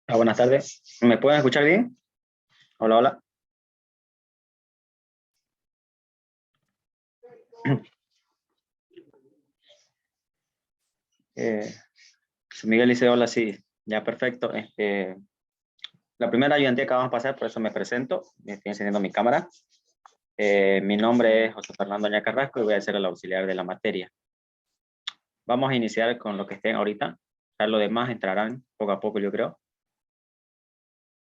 Buenas tardes. ¿Me pueden escuchar bien? Hola, hola. Eh, Miguel dice hola, sí, ya perfecto. La primera ayudantía que vamos a pasar, por eso me presento. Estoy encendiendo mi cámara. Mi nombre es José Fernando Ña Carrasco y voy a ser el auxiliar de la materia. Vamos a iniciar con lo que estén ahorita. Ya lo demás entrarán poco a poco, yo creo.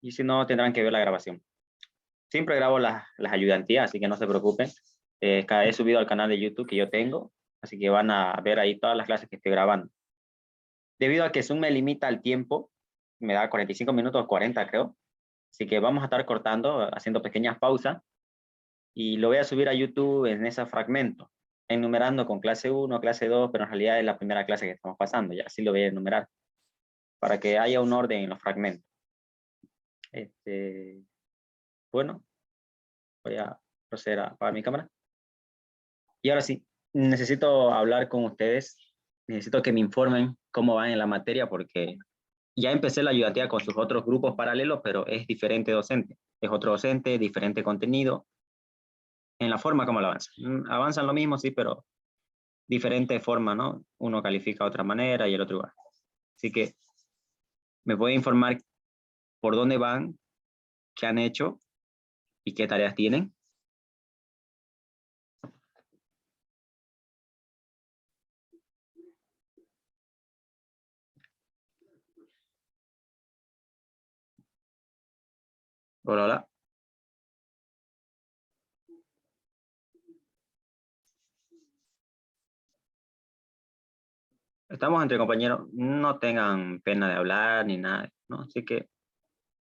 Y si no, tendrán que ver la grabación. Siempre grabo las ayudantías, así que no se preocupen. Cada vez he subido al canal de YouTube que yo tengo, así que van a ver ahí todas las clases que estoy grabando. Debido a que Zoom me limita el tiempo, me da 45 minutos, 40 creo, así que vamos a estar cortando, haciendo pequeñas pausas, y lo voy a subir a YouTube en ese fragmento, enumerando con clase 1, clase 2, pero en realidad es la primera clase que estamos pasando, ya así lo voy a enumerar, para que haya un orden en los fragmentos. Este, bueno, voy a proceder a apagar mi cámara. Y ahora sí, necesito hablar con ustedes, necesito que me informen cómo van en la materia, porque ya empecé la ayudantía con sus otros grupos paralelos, pero es diferente docente. Es otro docente, diferente contenido, en la forma como lo avanzan. Avanzan lo mismo, sí, pero diferente forma, ¿no? Uno califica de otra manera y el otro igual. Así que me puede informar por dónde van, qué han hecho y qué tareas tienen. Hola, hola. Estamos entre compañeros, no tengan pena de hablar ni nada, ¿no? Así que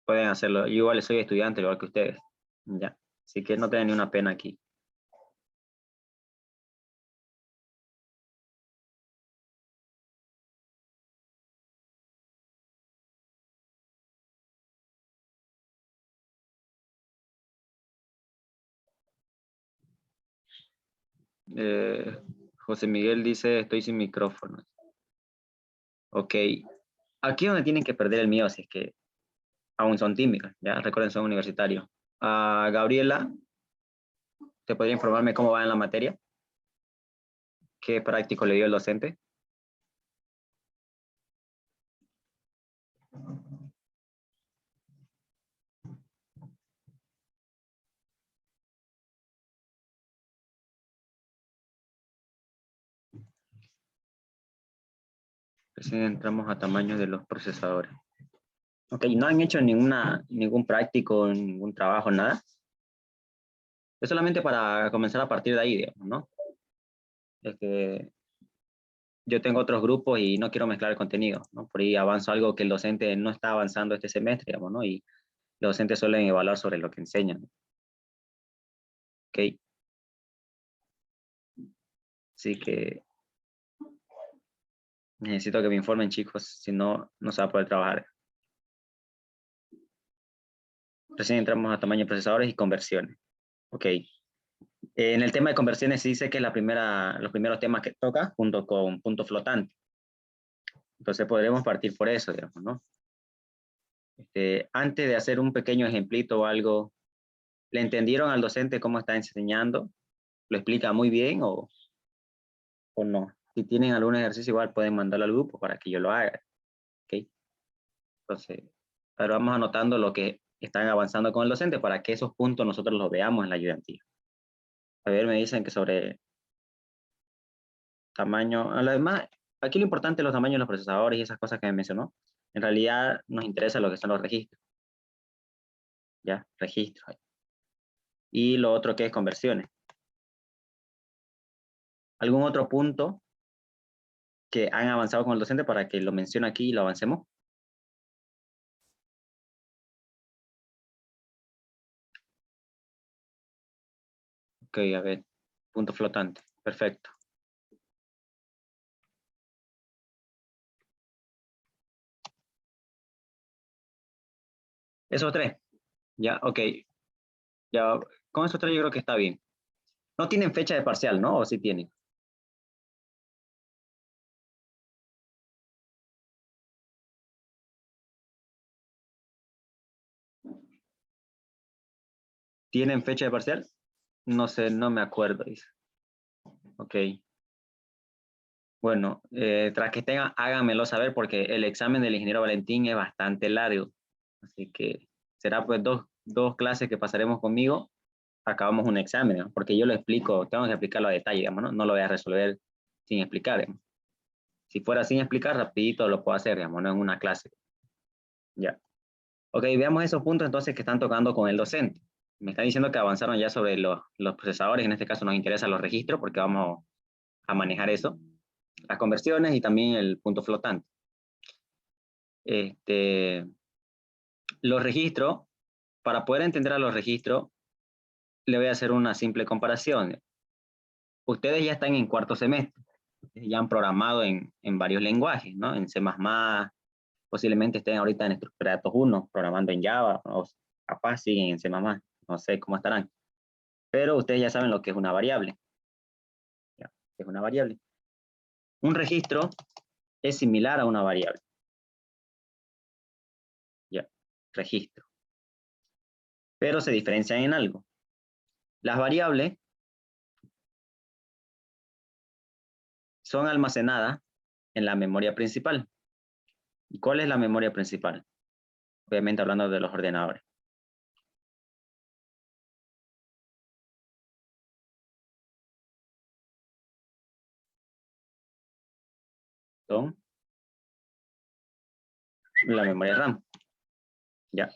pueden hacerlo. Yo igual soy estudiante, igual que ustedes, ¿ya? Así que no tengan ni una pena aquí. Eh, José Miguel dice, estoy sin micrófono. Ok, aquí es donde tienen que perder el miedo, si es que aún son tímicos, ya recuerden, son universitarios. Gabriela, ¿te podría informarme cómo va en la materia? ¿Qué práctico le dio el docente? Recién entramos a tamaño de los procesadores. Ok, no han hecho ningún práctico, ningún trabajo, nada. Es solamente para comenzar a partir de ahí, digamos, ¿no? Es que yo tengo otros grupos y no quiero mezclar el contenido, ¿no? Por ahí avanzo algo que el docente no está avanzando este semestre, digamos, ¿no? Y los docentes suelen evaluar sobre lo que enseñan, ¿ok? Así que necesito que me informen, chicos, si no, no se va a poder trabajar. Recién entramos a tamaño de procesadores y conversiones. Ok. En el tema de conversiones se dice que es los primeros temas que toca junto con punto flotante. Entonces podremos partir por eso, digamos, ¿no? Antes de hacer un pequeño ejemplito o algo, ¿le entendieron al docente cómo está enseñando? ¿Lo explica muy bien o no? Si tienen algún ejercicio igual pueden mandarlo al grupo para que yo lo haga, ¿ok? Entonces, pero vamos anotando lo que están avanzando con el docente para que esos puntos nosotros los veamos en la ayudantía. A ver, me dicen que sobre tamaño, además, aquí lo importante es los tamaños de los procesadores y esas cosas que me mencionó. En realidad nos interesa lo que son los registros, ¿ya? Registros. Y lo otro que es conversiones. ¿Algún otro punto que han avanzado con el docente para que lo mencione aquí y lo avancemos? Ok, a ver, punto flotante, perfecto. Esos tres, ya, ok. Ya, con esos tres yo creo que está bien. No tienen fecha de parcial, ¿no? ¿O sí tienen? ¿Tienen fecha de parcial? No sé, no me acuerdo, dice. Ok. Bueno, tras que tengan, háganmelo saber porque el examen del ingeniero Valentín es bastante largo. Así que será pues dos clases que pasaremos conmigo. Acabamos un examen, ¿no? Porque yo lo explico, tengo que explicarlo a detalle, digamos, ¿no? No lo voy a resolver sin explicar, digamos. Si fuera sin explicar, rapidito lo puedo hacer, digamos, no en una clase. Ya. Ok, veamos esos puntos entonces que están tocando con el docente. Me están diciendo que avanzaron ya sobre los procesadores, en este caso nos interesan los registros porque vamos a manejar eso, las conversiones y también el punto flotante. Los registros, para poder entender a los registros, le voy a hacer una simple comparación. Ustedes ya están en cuarto semestre, ya han programado en varios lenguajes, ¿no? En C++, posiblemente estén ahorita en estructura de datos 1, programando en Java, o capaz siguen en C++, no sé cómo estarán. Pero ustedes ya saben lo que es una variable. ¿Ya? Es una variable. Un registro es similar a una variable. Ya, registro. Pero se diferencian en algo. Las variables son almacenadas en la memoria principal. ¿Y cuál es la memoria principal? Obviamente hablando de los ordenadores. Son la memoria RAM. Ya.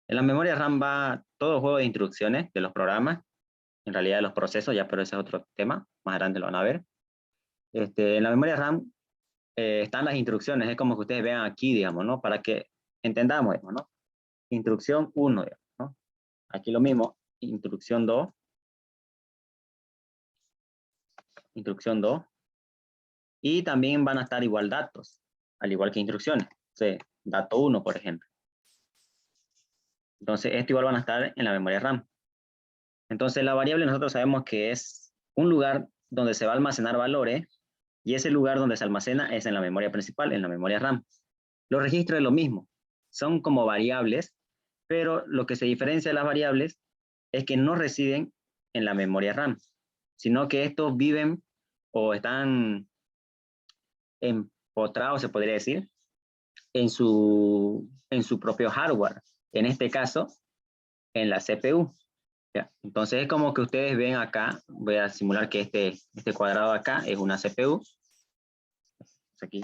En la memoria RAM va todo juego de instrucciones de los programas, en realidad de los procesos, ya, pero ese es otro tema, más adelante lo van a ver. En la memoria RAM están las instrucciones, es como que ustedes vean aquí, digamos, ¿no? Para que entendamos, digamos, ¿no? Instrucción 1, digamos, ¿no? Aquí lo mismo, instrucción 2, instrucción 2, y también van a estar igual datos, al igual que instrucciones. O sea, dato 1, por ejemplo. Entonces, esto igual van a estar en la memoria RAM. Entonces, la variable nosotros sabemos que es un lugar donde se va a almacenar valores y ese lugar donde se almacena es en la memoria principal, en la memoria RAM. Los registros es lo mismo. Son como variables, pero lo que se diferencia de las variables es que no residen en la memoria RAM, sino que estos viven o están empotrados, se podría decir, en su propio hardware. En este caso, en la CPU. ¿Ya? Entonces es como que ustedes ven acá, voy a simular que este cuadrado acá es una CPU. Aquí.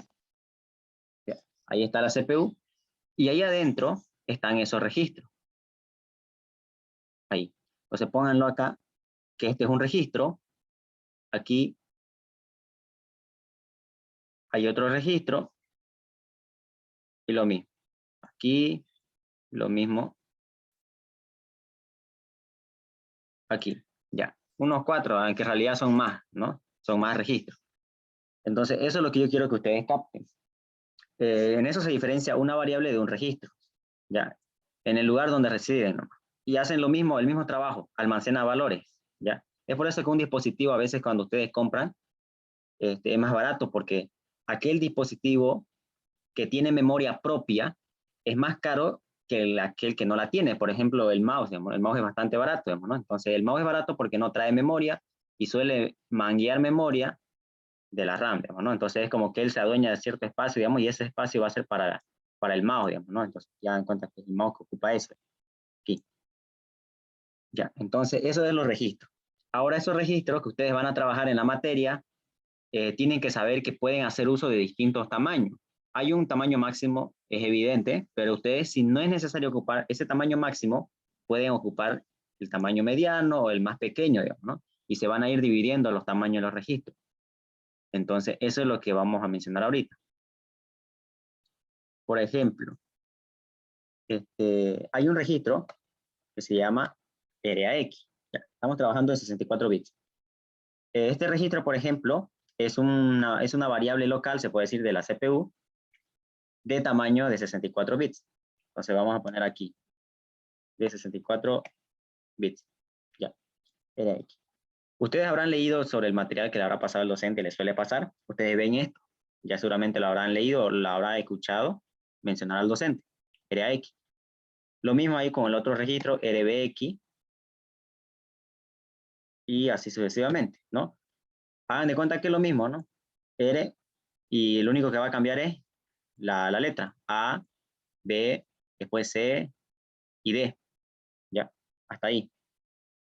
¿Ya? Ahí está la CPU. Y ahí adentro están esos registros. Ahí. Entonces pónganlo acá, que este es un registro. Aquí hay otro registro. Y lo mismo. Aquí, lo mismo. Aquí. Ya. Unos 4, aunque en realidad son más, ¿no? Son más registros. Entonces, eso es lo que yo quiero que ustedes capten. En eso se diferencia una variable de un registro, ¿ya? En el lugar donde residen, ¿no? Y hacen lo mismo, el mismo trabajo, almacena valores, ¿ya? Es por eso que un dispositivo a veces cuando ustedes compran es más barato, porque aquel dispositivo que tiene memoria propia es más caro que aquel que no la tiene. Por ejemplo, el mouse, digamos, el mouse es bastante barato, digamos, ¿no? Entonces, el mouse es barato porque no trae memoria y suele manguear memoria de la RAM, digamos, ¿no? Entonces es como que él se adueña de cierto espacio, digamos, y ese espacio va a ser para el mouse, digamos, ¿no? Entonces ya dan cuenta que es el mouse que ocupa eso. Aquí. Ya, entonces eso es los registros. Ahora esos registros que ustedes van a trabajar en la materia, tienen que saber que pueden hacer uso de distintos tamaños. Hay un tamaño máximo, es evidente, pero ustedes si no es necesario ocupar ese tamaño máximo, pueden ocupar el tamaño mediano o el más pequeño, digamos, ¿no? Y se van a ir dividiendo los tamaños de los registros. Entonces, eso es lo que vamos a mencionar ahorita. Por ejemplo, hay un registro que se llama RAX. Ya, estamos trabajando en 64 bits. Este registro, por ejemplo, es una variable local, se puede decir, de la CPU, de tamaño de 64 bits. Entonces vamos a poner aquí, de 64 bits. Ya, RAX. Ustedes habrán leído sobre el material que le habrá pasado al docente, les suele pasar. Ustedes ven esto, ya seguramente lo habrán leído o lo habrán escuchado mencionar al docente, RAX. Lo mismo ahí con el otro registro, RBX, y así sucesivamente, ¿no? Hagan de cuenta que es lo mismo, ¿no? R, y lo único que va a cambiar es la letra. A, B, después C y D. Ya, hasta ahí.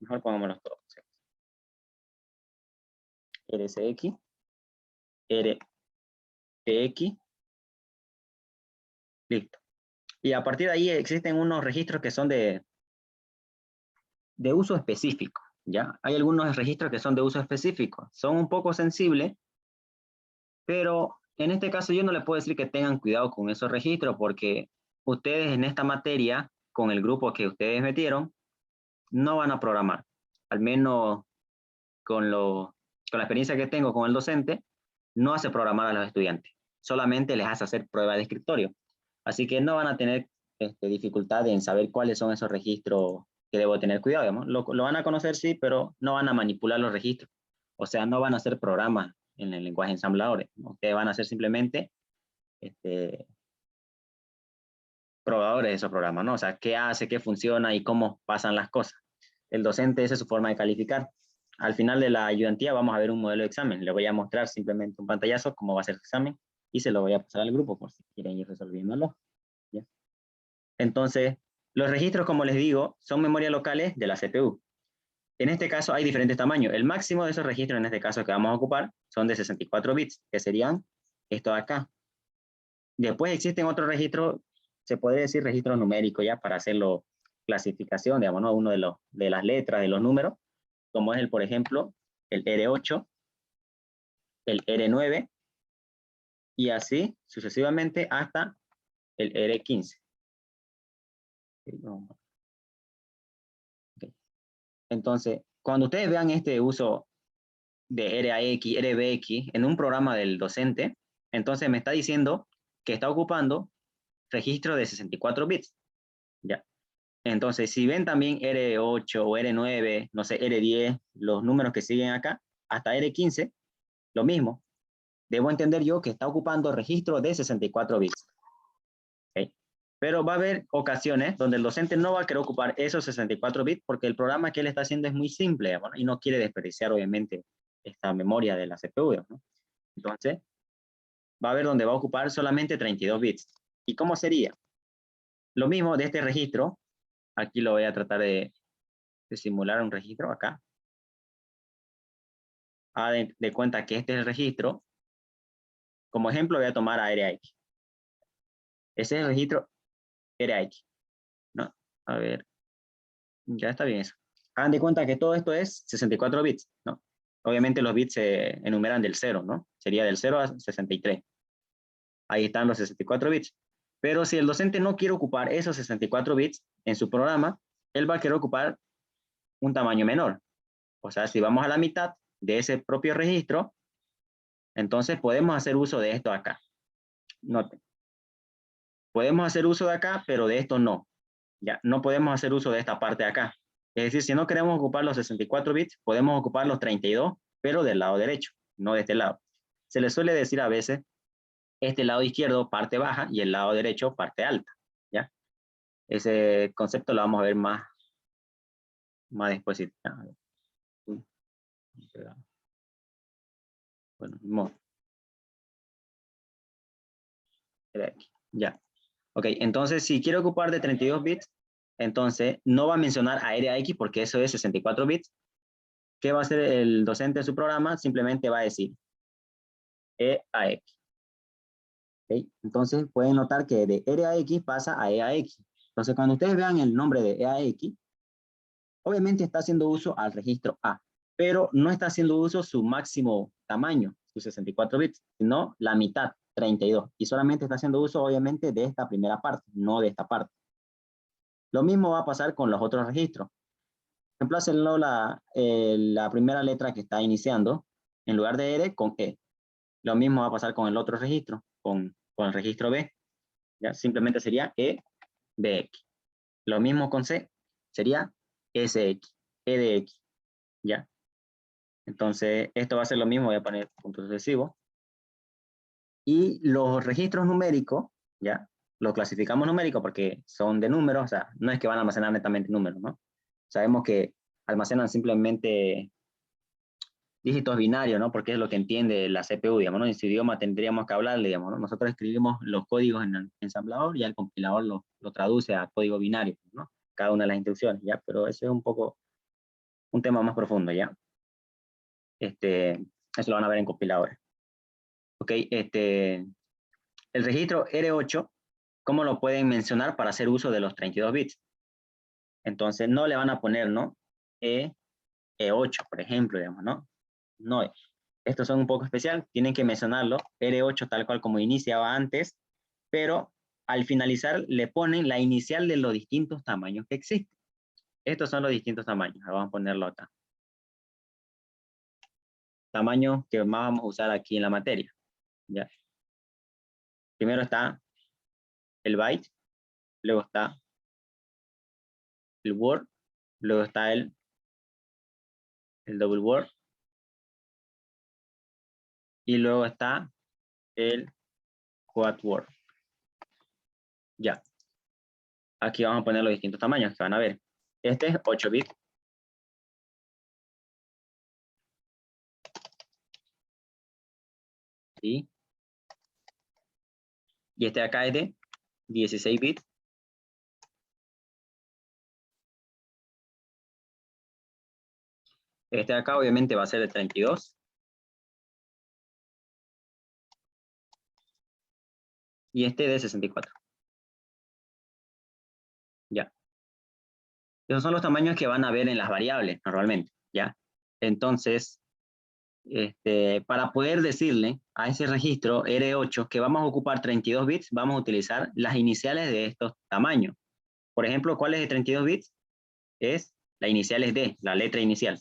Mejor pongámoslos todos. RCX, RTX, listo. Y a partir de ahí existen unos registros que son de uso específico, ¿ya? Hay algunos registros que son de uso específico. Son un poco sensibles, pero en este caso yo no les puedo decir que tengan cuidado con esos registros porque ustedes en esta materia, con el grupo que ustedes metieron, no van a programar. Al menos con la experiencia que tengo con el docente, no hace programar a los estudiantes. Solamente les hace hacer prueba de escritorio. Así que no van a tener dificultad en saber cuáles son esos registros que debo tener cuidado. Digamos. Lo van a conocer, sí, pero no van a manipular los registros. O sea, no van a hacer programas en el lenguaje ensambladores. ¿No? Ustedes van a ser simplemente probadores de esos programas, ¿no? O sea, qué hace, qué funciona y cómo pasan las cosas. El docente, esa es su forma de calificar. Al final de la ayudantía vamos a ver un modelo de examen. Le voy a mostrar simplemente un pantallazo, cómo va a ser el examen, y se lo voy a pasar al grupo por si quieren ir resolviéndolo. ¿Ya? Entonces, los registros, como les digo, son memorias locales de la CPU. En este caso hay diferentes tamaños. El máximo de esos registros, en este caso que vamos a ocupar, son de 64 bits, que serían esto de acá. Después existen otros registros, se podría decir registros numéricos ya para hacerlo clasificación, digamos, ¿no? Uno de las letras, de los números, como es por ejemplo, el R8, el R9, y así sucesivamente hasta el R15. Okay. Entonces, cuando ustedes vean este uso de RAX, RBX en un programa del docente, entonces me está diciendo que está ocupando registro de 64 bits. ¿Ya? Entonces, si ven también R8 o R9, no sé, R10, los números que siguen acá, hasta R15, lo mismo. Debo entender yo que está ocupando registro de 64 bits. ¿Okay? Pero va a haber ocasiones donde el docente no va a querer ocupar esos 64 bits porque el programa que él está haciendo es muy simple, ¿no? Y no quiere desperdiciar, obviamente, esta memoria de la CPU, ¿no? Entonces, va a haber donde va a ocupar solamente 32 bits. ¿Y cómo sería? Lo mismo de este registro. Aquí lo voy a tratar de simular un registro acá. De cuenta que este es el registro. Como ejemplo voy a tomar a RAX. Ese es el registro RAX. ¿No? A ver, ya está bien eso. Hagan de cuenta que todo esto es 64 bits, ¿no? Obviamente los bits se enumeran del 0, ¿no? Sería del 0 a 63. Ahí están los 64 bits. Pero si el docente no quiere ocupar esos 64 bits en su programa, él va a querer ocupar un tamaño menor. O sea, si vamos a la mitad de ese propio registro, entonces podemos hacer uso de esto acá. Noten. Podemos hacer uso de acá, pero de esto no. Ya, no podemos hacer uso de esta parte de acá. Es decir, si no queremos ocupar los 64 bits, podemos ocupar los 32, pero del lado derecho, no de este lado. Se le suele decir a veces, este lado izquierdo parte baja y el lado derecho parte alta. ¿Ya? Ese concepto lo vamos a ver más después. Bueno, ya. Ok, entonces si quiero ocupar de 32 bits, entonces no va a mencionar a RAX porque eso es 64 bits. ¿Qué va a hacer el docente en su programa? Simplemente va a decir EAX. ¿Okay? Entonces pueden notar que de RAX pasa a EAX. Entonces cuando ustedes vean el nombre de EAX, obviamente está haciendo uso al registro A, pero no está haciendo uso su máximo tamaño, sus 64 bits, sino la mitad, 32. Y solamente está haciendo uso, obviamente, de esta primera parte, no de esta parte. Lo mismo va a pasar con los otros registros. Reemplácenlo la primera letra que está iniciando, en lugar de R, con E. Lo mismo va a pasar con el otro registro, con el registro B. ¿Ya? Simplemente sería EBX. Lo mismo con C, sería SX, EDX. ¿Ya? Entonces, esto va a ser lo mismo, voy a poner punto sucesivo. Y los registros numéricos, ¿ya? lo clasificamos numérico porque son de números, o sea, no es que van a almacenar netamente números, ¿no? Sabemos que almacenan simplemente dígitos binarios, ¿no? Porque es lo que entiende la CPU, digamos, ¿no? En su idioma tendríamos que hablarle, digamos, ¿no? Nosotros escribimos los códigos en el ensamblador y el compilador lo traduce a código binario, ¿no? Cada una de las instrucciones, ¿ya? Pero eso es un poco un tema más profundo, ¿ya? Eso lo van a ver en compiladores. Ok, el registro R8, ¿cómo lo pueden mencionar para hacer uso de los 32 bits? Entonces, no le van a poner, ¿no? E8, por ejemplo, digamos, ¿no? No, estos son un poco especial, tienen que mencionarlo, R8 tal cual como iniciaba antes, pero al finalizar le ponen la inicial de los distintos tamaños que existen. Estos son los distintos tamaños, vamos a ponerlo acá. Tamaños que más vamos a usar aquí en la materia, ¿ya? Primero está el byte, luego está el word, luego está el double word, y luego está el quad word. Ya. Aquí vamos a poner los distintos tamaños que van a ver. Este es 8 bits. ¿Sí? Y este de acá es de 16 bits. Este de acá obviamente va a ser de 32. Y este de 64. Ya. Esos son los tamaños que van a ver en las variables normalmente. ¿Ya? Entonces, para poder decirle a ese registro R8 que vamos a ocupar 32 bits, vamos a utilizar las iniciales de estos tamaños. Por ejemplo, ¿cuál es de 32 bits? Es la inicial es D, la letra inicial.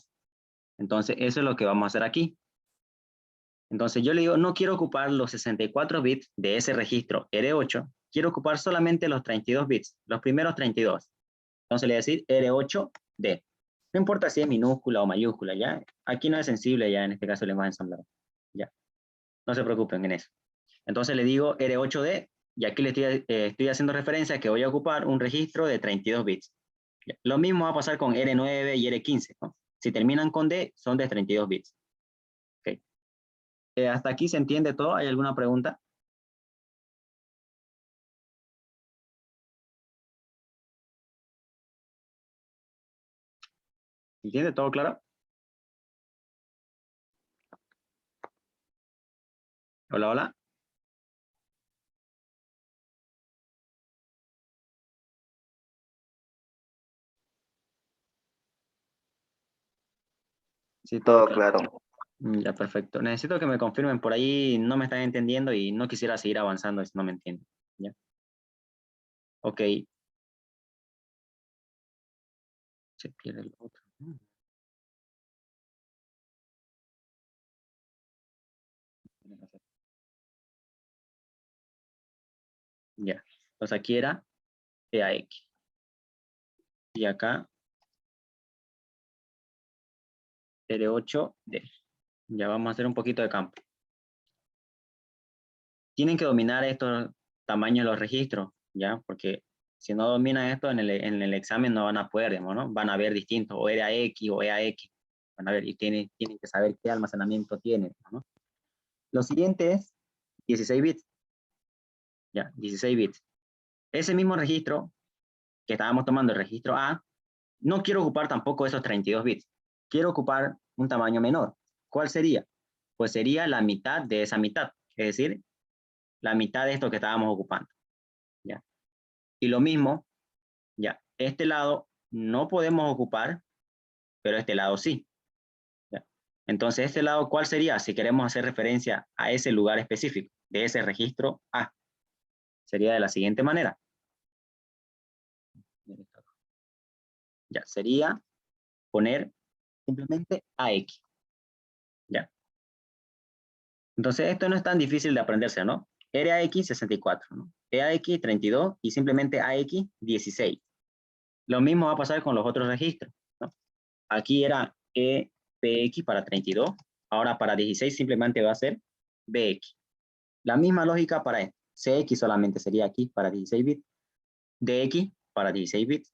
Entonces, eso es lo que vamos a hacer aquí. Entonces, yo le digo, no quiero ocupar los 64 bits de ese registro R8, quiero ocupar solamente los 32 bits, los primeros 32. Entonces, le voy a decir R8D. No importa si es minúscula o mayúscula, ¿ya? Aquí no es sensible, ya en este caso el lenguaje ensamblado. Ya. No se preocupen en eso. Entonces, le digo R8D, y aquí le estoy haciendo referencia a que voy a ocupar un registro de 32 bits. Lo mismo va a pasar con R9 y R15, ¿no? Si terminan con D, son de 32 bits. Okay. ¿Hasta aquí se entiende todo? ¿Hay alguna pregunta? ¿Entiende todo claro? Hola, hola. Sí, todo Todo claro. claro. Ya, perfecto. Necesito que me confirmen por ahí, no me están entendiendo y no quisiera seguir avanzando si no me entienden. ¿Ya? Ok. Se pierde el otro. Ya. Pues aquí era EAX. Y acá R8D. Ya vamos a hacer un poquito de campo. Tienen que dominar estos tamaños de los registros, ¿ya? Porque si no dominan esto en el examen no van a poder, digamos, ¿no? Van a ver distintos, o EAX o EAX. Van a ver y tienen que saber qué almacenamiento tienen, ¿no? Lo siguiente es 16 bits. Ya, 16 bits. Ese mismo registro que estábamos tomando, el registro A, no quiero ocupar tampoco esos 32 bits. Quiero ocupar un tamaño menor. ¿Cuál sería? Pues sería la mitad de esa mitad. Es decir, la mitad de esto que estábamos ocupando. ¿Ya? Y lo mismo, ya, este lado no podemos ocupar, pero este lado sí. ¿Ya? Entonces, este lado, ¿cuál sería? Si queremos hacer referencia a ese lugar específico de ese registro A, sería de la siguiente manera. Ya, sería poner simplemente AX. ¿Ya? Entonces, esto no es tan difícil de aprenderse, ¿no? RAX 64, ¿no? EAX 32 y simplemente AX 16. Lo mismo va a pasar con los otros registros, ¿no? Aquí era EPX para 32, ahora para 16 simplemente va a ser BX. La misma lógica para esto. CX solamente sería aquí para 16 bits, DX para 16 bits.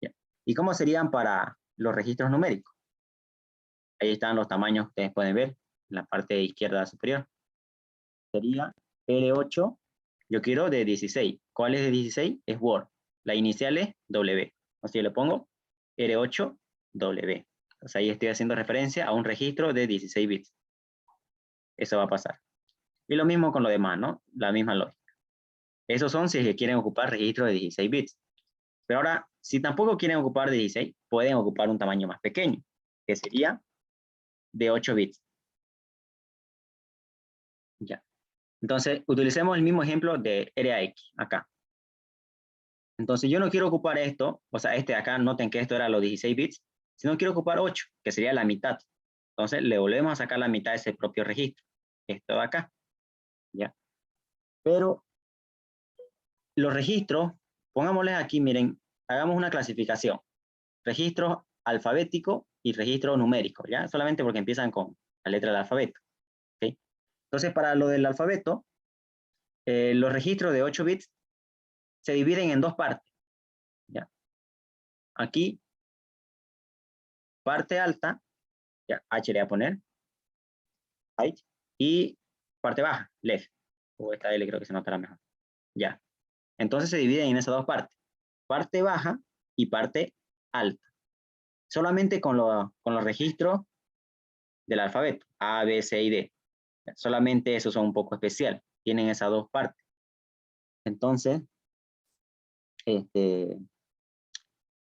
¿Ya? ¿Y cómo serían para los registros numéricos? Ahí están los tamaños que ustedes pueden ver en la parte izquierda superior. Sería L8, yo quiero de 16. ¿Cuál es de 16? Es Word. La inicial es W. Así le pongo R8W. Entonces ahí estoy haciendo referencia a un registro de 16 bits. Eso va a pasar. Y lo mismo con lo demás, ¿no? La misma lógica. Esos son si quieren ocupar registros de 16 bits. Pero ahora, si tampoco quieren ocupar de 16, pueden ocupar un tamaño más pequeño, que sería de 8 bits. Ya. Entonces, utilicemos el mismo ejemplo de RAX acá. Entonces, yo no quiero ocupar esto, o sea, este de acá, noten que esto era los 16 bits, sino quiero ocupar 8, que sería la mitad. Entonces, le volvemos a sacar la mitad de ese propio registro. Esto de acá. ¿Ya? Pero los registros, pongámosles aquí, miren, hagamos una clasificación. Registro alfabético y registro numérico, ¿ya? Solamente porque empiezan con la letra del alfabeto. ¿Okay? Entonces, para lo del alfabeto, los registros de 8 bits se dividen en dos partes. ¿Ya? Aquí, parte alta, ya, H le voy a poner, height, y parte baja, left. O esta L creo que se notará mejor. Ya. Entonces se dividen en esas dos partes. Parte baja y parte alta. Solamente con los registros del alfabeto, A, B, C y D. Solamente esos son un poco especiales. Tienen esas dos partes. Entonces,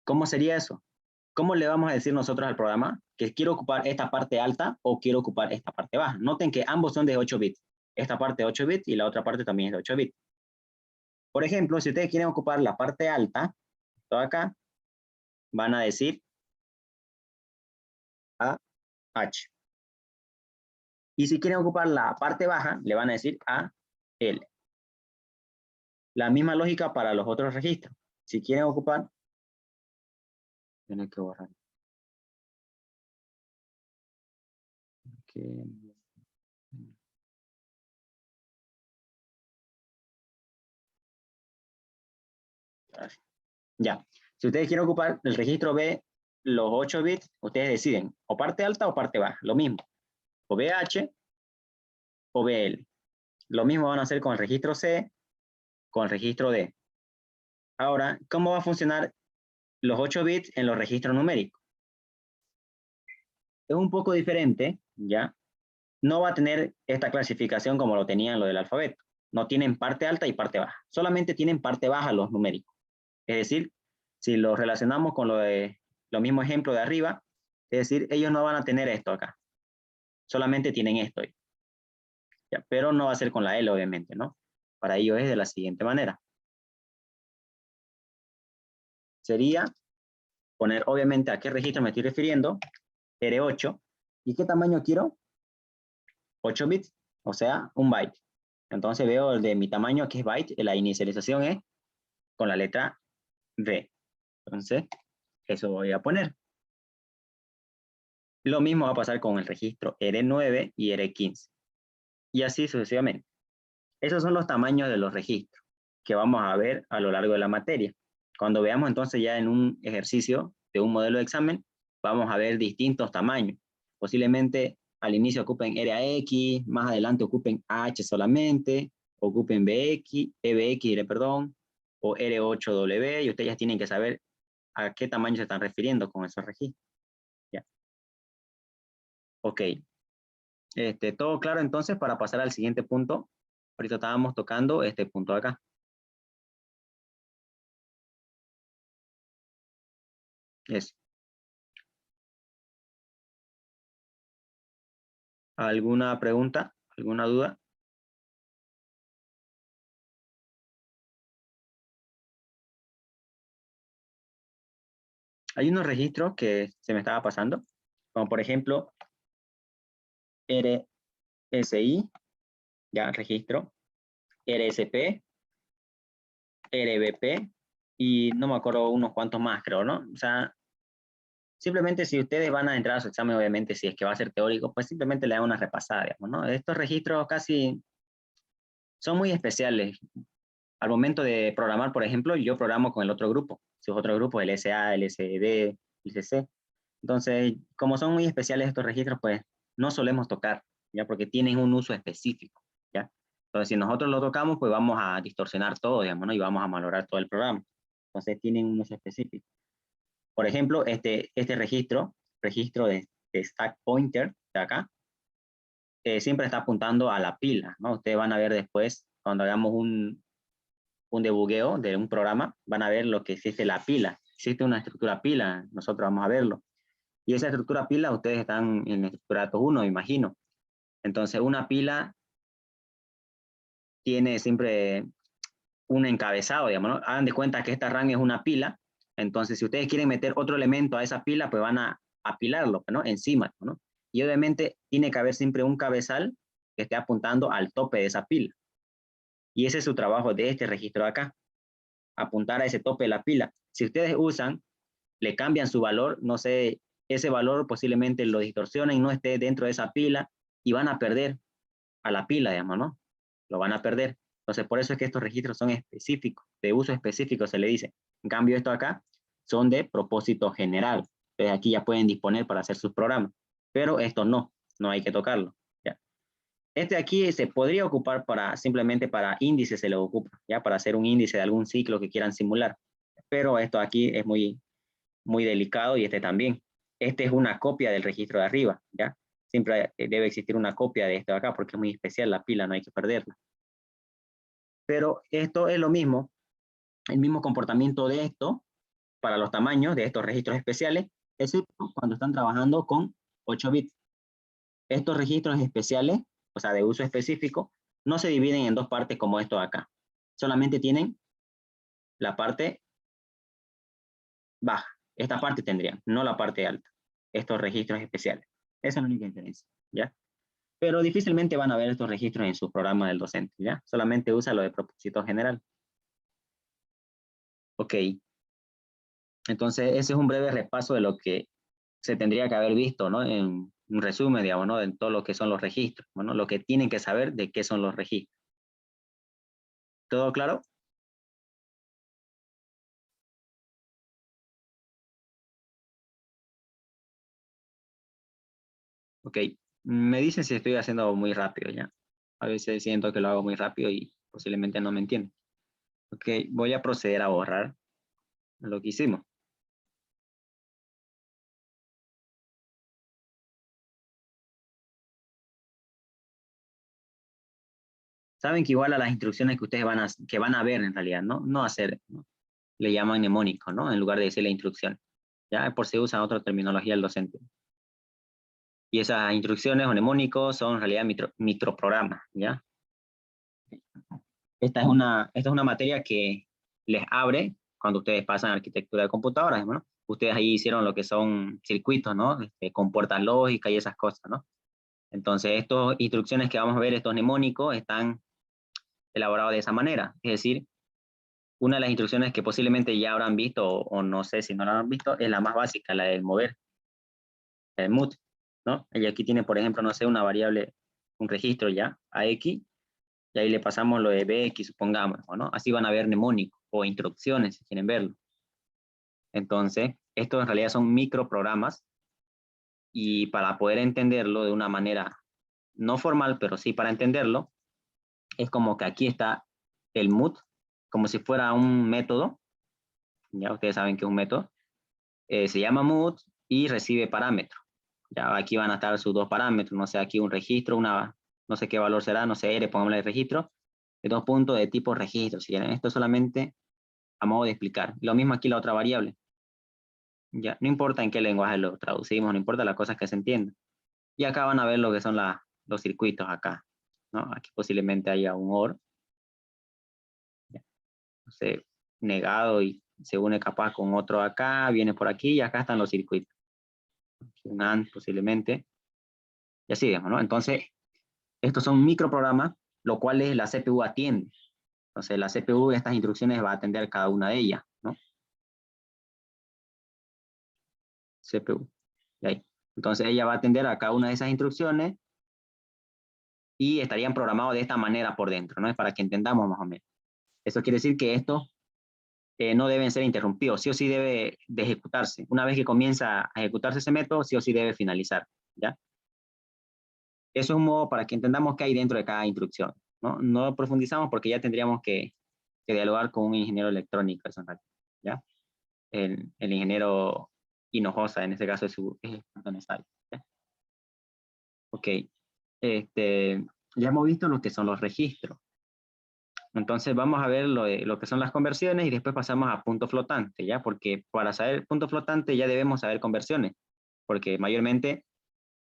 ¿cómo sería eso? ¿Cómo le vamos a decir nosotros al programa que quiero ocupar esta parte alta o quiero ocupar esta parte baja? Noten que ambos son de 8 bits. Esta parte de 8 bits y la otra parte también es de 8 bits. Por ejemplo, si ustedes quieren ocupar la parte alta, todo acá, van a decir A, H. Y si quieren ocupar la parte baja, le van a decir A, L. La misma lógica para los otros registros. Si quieren ocupar, tienen que borrar. Okay. Ya. Si ustedes quieren ocupar el registro B, los 8 bits, ustedes deciden o parte alta o parte baja. Lo mismo. O BH o BL. Lo mismo van a hacer con el registro C, con el registro D. Ahora, ¿cómo va a funcionar los 8 bits en los registros numéricos? Es un poco diferente, ¿ya? No va a tener esta clasificación como lo tenían lo del alfabeto. No tienen parte alta y parte baja. Solamente tienen parte baja los numéricos. Es decir, si lo relacionamos con lo mismo ejemplo de arriba, es decir, ellos no van a tener esto acá. Solamente tienen esto. ¿Ya? Pero no va a ser con la L, obviamente, ¿no? Para ello es de la siguiente manera. Sería poner, obviamente, a qué registro me estoy refiriendo. R8. ¿Y qué tamaño quiero? 8 bits, o sea, un byte. Entonces veo el de mi tamaño, que es byte, la inicialización es con la letra V. Entonces, eso voy a poner. Lo mismo va a pasar con el registro R9 y R15. Y así sucesivamente. Esos son los tamaños de los registros que vamos a ver a lo largo de la materia. Cuando veamos entonces ya en un ejercicio de un modelo de examen, vamos a ver distintos tamaños. Posiblemente al inicio ocupen RAX, más adelante ocupen H solamente, ocupen BX, EBX, perdón, o R8W, y ustedes ya tienen que saber a qué tamaño se están refiriendo con esos registros. ¿Ya? Ok. Todo claro entonces para pasar al siguiente punto. Ahorita estábamos tocando este punto de acá. Eso. ¿Alguna pregunta? ¿Alguna duda? Hay unos registros que se me estaba pasando, como por ejemplo RSI, ya registro, RSP, RBP y no me acuerdo unos cuantos más, creo, ¿no? O sea, simplemente si ustedes van a entrar a su examen, obviamente, si es que va a ser teórico, pues simplemente le dan una repasada, digamos, ¿no? Estos registros casi son muy especiales. Al momento de programar, por ejemplo, yo programo con el otro grupo. Si es otro grupo, el SA, el SD, el CC. Entonces, como son muy especiales estos registros, pues no solemos tocar, ¿ya? Porque tienen un uso específico, ¿ya? Entonces, si nosotros lo tocamos, pues vamos a distorsionar todo, digamos, ¿no? Y vamos a malograr todo el programa. Entonces, tienen un uso específico. Por ejemplo, este registro de stack pointer de acá, siempre está apuntando a la pila, ¿no? Ustedes van a ver después, cuando hagamos un debugueo de un programa, van a ver lo que existe la pila. Existe una estructura pila, nosotros vamos a verlo. Y esa estructura pila, ustedes están en la estructura datos 1, imagino. Entonces, una pila tiene siempre un encabezado, digamos, ¿no? Hagan de cuenta que esta RAM es una pila. Entonces, si ustedes quieren meter otro elemento a esa pila, pues van a apilarlo, ¿no? Encima, ¿no? Y obviamente tiene que haber siempre un cabezal que esté apuntando al tope de esa pila. Y ese es su trabajo de este registro de acá, apuntar a ese tope de la pila. Si ustedes usan, le cambian su valor, no sé, ese valor posiblemente lo distorsionen y no esté dentro de esa pila y van a perder a la pila, digamos, ¿no? Lo van a perder. Entonces, por eso es que estos registros son específicos, de uso específico se le dice. En cambio, esto acá son de propósito general. Entonces, aquí ya pueden disponer para hacer sus programas. Pero esto no, no hay que tocarlo. ¿Ya? Este aquí se podría ocupar para, simplemente para índices se lo ocupa, ¿ya? Para hacer un índice de algún ciclo que quieran simular. Pero esto aquí es muy delicado y este también. Este es una copia del registro de arriba, ¿ya? Siempre debe existir una copia de esto de acá porque es muy especial la pila, no hay que perderla. Pero esto es lo mismo, el mismo comportamiento de esto para los tamaños de estos registros especiales, excepto cuando están trabajando con 8 bits. Estos registros especiales, o sea, de uso específico, no se dividen en dos partes como esto de acá. Solamente tienen la parte baja. Esta parte tendrían, no la parte alta. Estos registros especiales. Esa es la única diferencia, ¿ya? Pero difícilmente van a ver estos registros en su programa del docente, ¿ya? Solamente usa lo de propósito general. Ok. Entonces, ese es un breve repaso de lo que se tendría que haber visto, ¿no? En un resumen, digamos, ¿no? En todo lo que son los registros, ¿no? Lo que tienen que saber de qué son los registros. ¿Todo claro? Ok. Me dicen si estoy haciendo muy rápido, ¿ya? A veces siento que lo hago muy rápido y posiblemente no me entienden. Ok, voy a proceder a borrar lo que hicimos. Saben que igual a las instrucciones que ustedes van a ver en realidad, ¿no? No hacer, ¿no? Le llaman mnemónico, ¿no? En lugar de decir la instrucción. Ya por si usan otra terminología el docente. Y esas instrucciones o mnemónicos son en realidad microprogramas, ¿ya? Esta es una materia que les abre cuando ustedes pasan a arquitectura de computadoras, ¿no? Ustedes ahí hicieron lo que son circuitos, ¿no? Con puertas lógicas y esas cosas, ¿no? Entonces, estas instrucciones que vamos a ver, estos mnemónicos, están elaborados de esa manera. Es decir, una de las instrucciones que posiblemente ya habrán visto, o no sé si no la han visto, es la más básica, la del mover, el move, ¿no? Y aquí tiene, por ejemplo, no sé, una variable, un registro ya, AX, y ahí le pasamos lo de BX, supongamos, ¿no? Así van a ver mnemónicos o instrucciones, si quieren verlo. Entonces, estos en realidad son microprogramas, y para poder entenderlo de una manera no formal, pero sí para entenderlo, es como que aquí está el mood, como si fuera un método, ya ustedes saben que es un método, se llama mood y recibe parámetros. Ya aquí van a estar sus dos parámetros, no sé, aquí un registro, no sé qué valor será, no sé, R, pongámosle el registro, de dos puntos de tipo registro, si quieren. Esto solamente a modo de explicar. Lo mismo aquí la otra variable. Ya, no importa en qué lenguaje lo traducimos, no importa las cosas que se entiendan. Y acá van a ver lo que son los circuitos acá, ¿no? Aquí posiblemente haya un OR, ya, no sé, negado y se une capaz con otro acá, viene por aquí y acá están los circuitos. Aquí un AND posiblemente, y así, digamos, ¿no? Entonces, estos son microprogramas, lo cual es la CPU atiende. Entonces, la CPU estas instrucciones va a atender cada una de ellas, ¿no? CPU. Y ahí. Entonces, ella va a atender a cada una de esas instrucciones y estarían programados de esta manera por dentro, ¿no? Es para que entendamos más o menos. Eso quiere decir que estos no deben ser interrumpidos, sí o sí debe de ejecutarse. Una vez que comienza a ejecutarse ese método, sí o sí debe finalizar, ¿ya? Eso es un modo para que entendamos qué hay dentro de cada instrucción, ¿no? No profundizamos porque ya tendríamos que dialogar con un ingeniero electrónico, ¿ya? El ingeniero Hinojosa, en este caso es experto en esa área, ¿ya? Ok, ya hemos visto lo que son los registros. Entonces vamos a ver lo que son las conversiones y después pasamos a punto flotante, ¿ya? Porque para saber punto flotante ya debemos saber conversiones, porque mayormente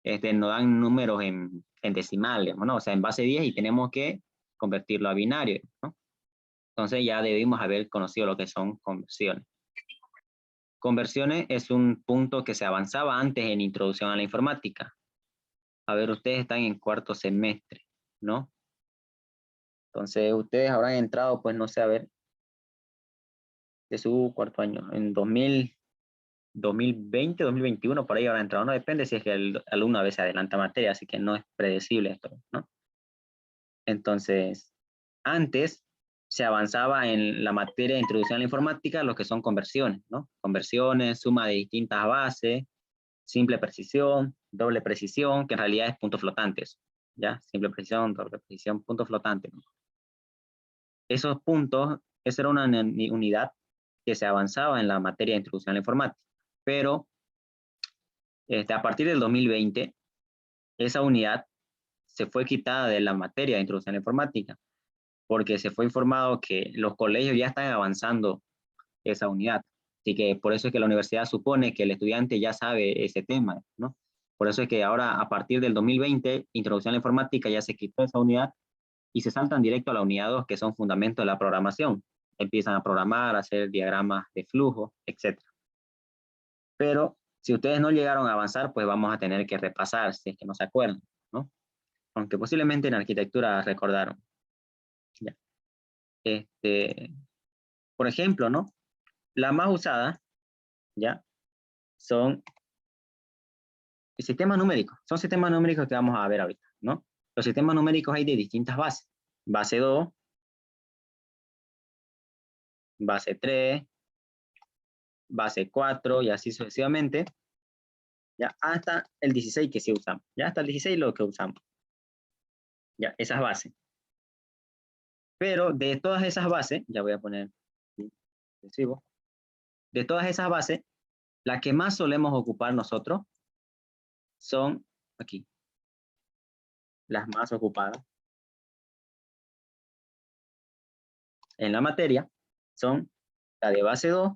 nos dan números en decimales, ¿no? O sea, en base 10 y tenemos que convertirlo a binario, ¿no? Entonces ya debimos haber conocido lo que son conversiones. Conversiones es un punto que se avanzaba antes en introducción a la informática. A ver, ustedes están en cuarto semestre, ¿no? Entonces ustedes habrán entrado, pues no sé, a ver, de su cuarto año, en 2020, 2021, por ahí habrá entrado, no depende si es que el alumno a veces adelanta materia, así que no es predecible esto, ¿no? Entonces, antes se avanzaba en la materia de introducción a la informática, lo que son conversiones, ¿no? Conversiones, suma de distintas bases, simple precisión, doble precisión, que en realidad es puntos flotantes, ¿ya? Simple precisión, doble precisión, punto flotante, ¿no? Esos puntos, esa era una unidad que se avanzaba en la materia de introducción a la informática, pero a partir del 2020, esa unidad se fue quitada de la materia de introducción a la informática, porque se fue informado que los colegios ya están avanzando esa unidad. Así que por eso es que la universidad supone que el estudiante ya sabe ese tema, ¿no? Por eso es que ahora, a partir del 2020, introducción a la informática ya se quitó esa unidad y se saltan directo a la unidad 2, que son fundamentos de la programación. Empiezan a programar, a hacer diagramas de flujo, etc. Pero si ustedes no llegaron a avanzar, pues vamos a tener que repasar, si es que no se acuerdan, ¿no? Aunque posiblemente en arquitectura recordaron. Ya. Por ejemplo, ¿no? La más usada, ¿ya? Son sistemas numéricos. Son sistemas numéricos que vamos a ver ahorita, ¿no? Los sistemas numéricos hay de distintas bases. Base 2, base 3, base 4 y así sucesivamente. Ya hasta el 16 que sí usamos. Ya hasta el 16 lo que usamos. Ya, esas bases. Pero de todas esas bases, ya voy a poner recibo, de todas esas bases, la que más solemos ocupar nosotros son aquí, las más ocupadas en la materia son la de base 2,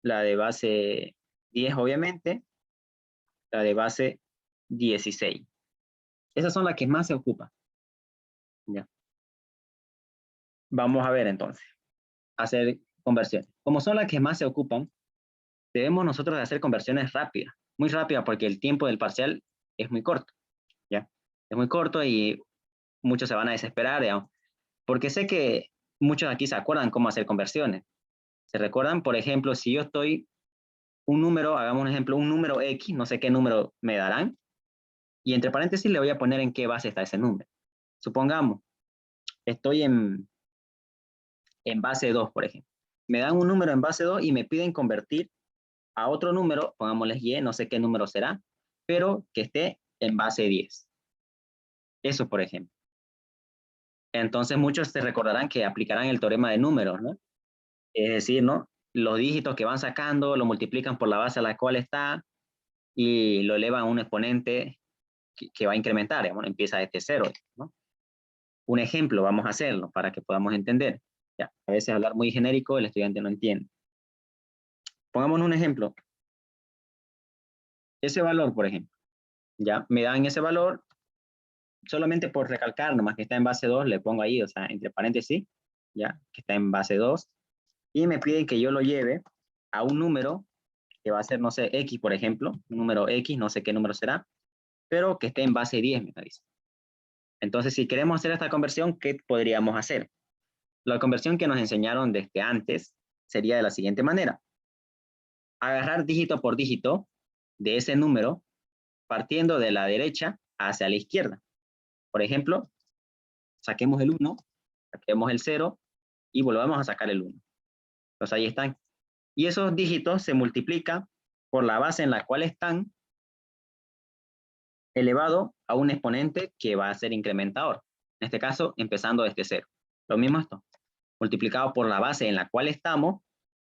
la de base 10 obviamente, la de base 16. Esas son las que más se ocupan. Ya. Vamos a ver entonces, hacer conversiones. Como son las que más se ocupan, debemos nosotros hacer conversiones rápidas, muy rápidas porque el tiempo del parcial es muy corto. ¿Ya? Es muy corto y muchos se van a desesperar, digamos, porque sé que muchos aquí se acuerdan cómo hacer conversiones. ¿Se recuerdan? Por ejemplo, si yo estoy un número, hagamos un ejemplo, un número X, no sé qué número me darán, y entre paréntesis le voy a poner en qué base está ese número. Supongamos, estoy en base 2, por ejemplo. Me dan un número en base 2 y me piden convertir a otro número, pongámosles Y, no sé qué número será, pero que esté en base 10. Eso, por ejemplo. Entonces muchos se recordarán que aplicarán el teorema de números, ¿no? Es decir, ¿no? Los dígitos que van sacando lo multiplican por la base a la cual está y lo elevan a un exponente que va a incrementar, bueno, empieza desde 0, ¿no? Un ejemplo, vamos a hacerlo para que podamos entender. Ya, a veces hablar muy genérico el estudiante no entiende. Pongamos un ejemplo. Ese valor, por ejemplo, ya me dan ese valor, solamente por recalcar, nomás que está en base 2, le pongo ahí, o sea, entre paréntesis, ya, que está en base 2, y me piden que yo lo lleve a un número que va a ser, no sé, X, por ejemplo, un número X, no sé qué número será, pero que esté en base 10, me dice. Entonces, si queremos hacer esta conversión, ¿qué podríamos hacer? La conversión que nos enseñaron desde antes sería de la siguiente manera. Agarrar dígito por dígito de ese número, partiendo de la derecha hacia la izquierda. Por ejemplo, saquemos el 1, saquemos el 0 y volvamos a sacar el 1. Entonces ahí están. Y esos dígitos se multiplican por la base en la cual están elevado a un exponente que va a ser incrementador. En este caso, empezando desde 0. Lo mismo esto, multiplicado por la base en la cual estamos,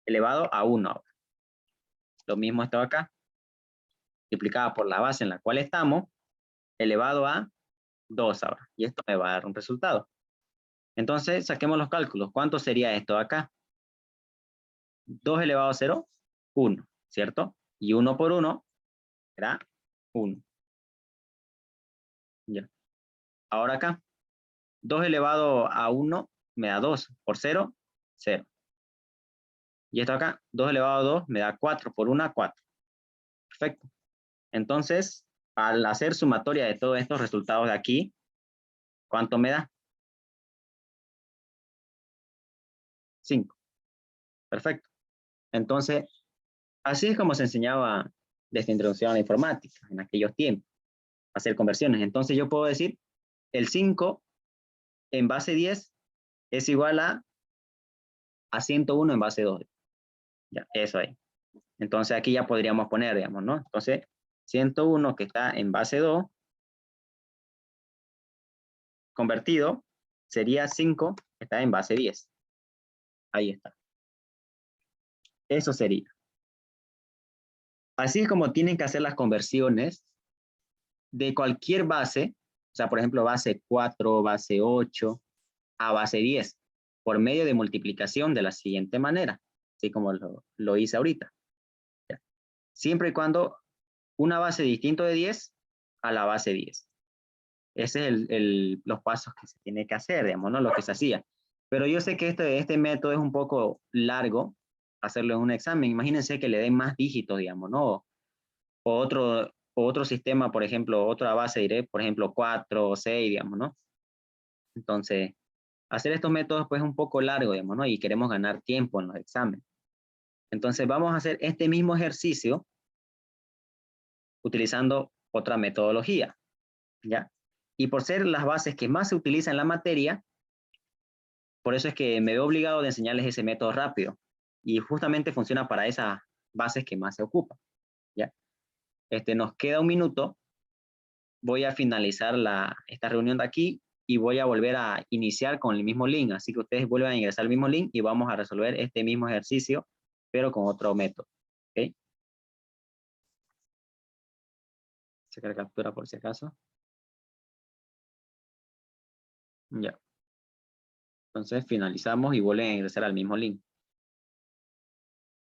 elevado a 1 ahora. Lo mismo esto acá, multiplicado por la base en la cual estamos, elevado a 2 ahora. Y esto me va a dar un resultado. Entonces, saquemos los cálculos. ¿Cuánto sería esto acá? 2 elevado a 0, 1, ¿cierto? Y 1 por 1 será 1. Ya. Ahora acá, 2 elevado a 1 me da 2. Por 0, 0. Y esto acá, 2 elevado a 2 me da 4. Por 1, 4. Perfecto. Entonces, al hacer sumatoria de todos estos resultados de aquí, ¿cuánto me da? 5. Perfecto. Entonces, así es como se enseñaba desde introducción a la informática en aquellos tiempos, hacer conversiones. Entonces yo puedo decir, el 5 en base 10 es igual a 101 en base 2. Ya, eso ahí. Entonces aquí ya podríamos poner, digamos, ¿no? Entonces, 101 que está en base 2, convertido, sería 5 que está en base 10. Ahí está. Eso sería. Así es como tienen que hacer las conversiones de cualquier base, o sea, por ejemplo, base 4, base 8, a base 10, por medio de multiplicación de la siguiente manera, así como lo hice ahorita. ¿Ya? Siempre y cuando una base distinto de 10 a la base 10. Ese es los pasos que se tiene que hacer, digamos, ¿no? Lo que se hacía. Pero yo sé que este método es un poco largo, hacerlo en un examen. Imagínense que le den más dígitos, digamos, ¿no? O otro sistema, por ejemplo, otra base diré, por ejemplo, 4 o 6, digamos, ¿no? Entonces, hacer estos métodos pues es un poco largo, digamos, ¿no? Y queremos ganar tiempo en los exámenes. Entonces, vamos a hacer este mismo ejercicio utilizando otra metodología, ¿ya? Y por ser las bases que más se utilizan en la materia, por eso es que me veo obligado de enseñarles ese método rápido. Y justamente funciona para esas bases que más se ocupan, ¿ya? Nos queda un minuto. Voy a finalizar esta reunión de aquí y voy a volver a iniciar con el mismo link. Así que ustedes vuelvan a ingresar al mismo link y vamos a resolver este mismo ejercicio, pero con otro método. ¿Ok? Sacar captura por si acaso. Ya. Entonces finalizamos y vuelven a ingresar al mismo link.